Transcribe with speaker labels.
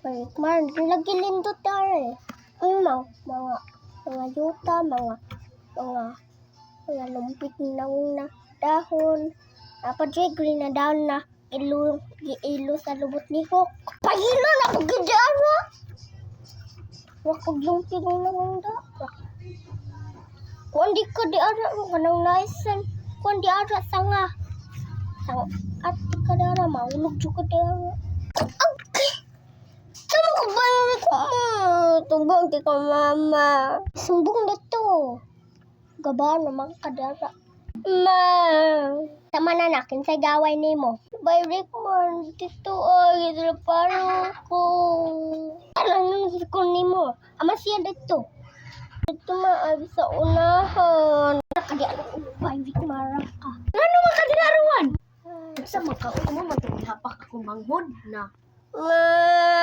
Speaker 1: Man, lagi lindot tayo mga yuta, mga lumpik na dahon. Dapat siya green na dahon na ilo sa lubot ni Hok. Pahilo na ko gidara. Wakog lumpik na da. Kung di ka di ara mo kanang license, kung di ara sanga at ka di ara maulog juga di ara. Tama ko ba ko tumbang di ko mama. Sumbong na to. Gaba naman ka di ara. Ma, sama na nakin sa gaway ni mo. Bay Rickman, dito ay paro ko. Alam nang ko ni mo. Ama siya dito. Dito maabi sa unahan. Nakadiyan ko bay Rickman ka.
Speaker 2: Ano makadiraruan? Sa makakuha mo matulhapak ako manghod na.
Speaker 1: Ma,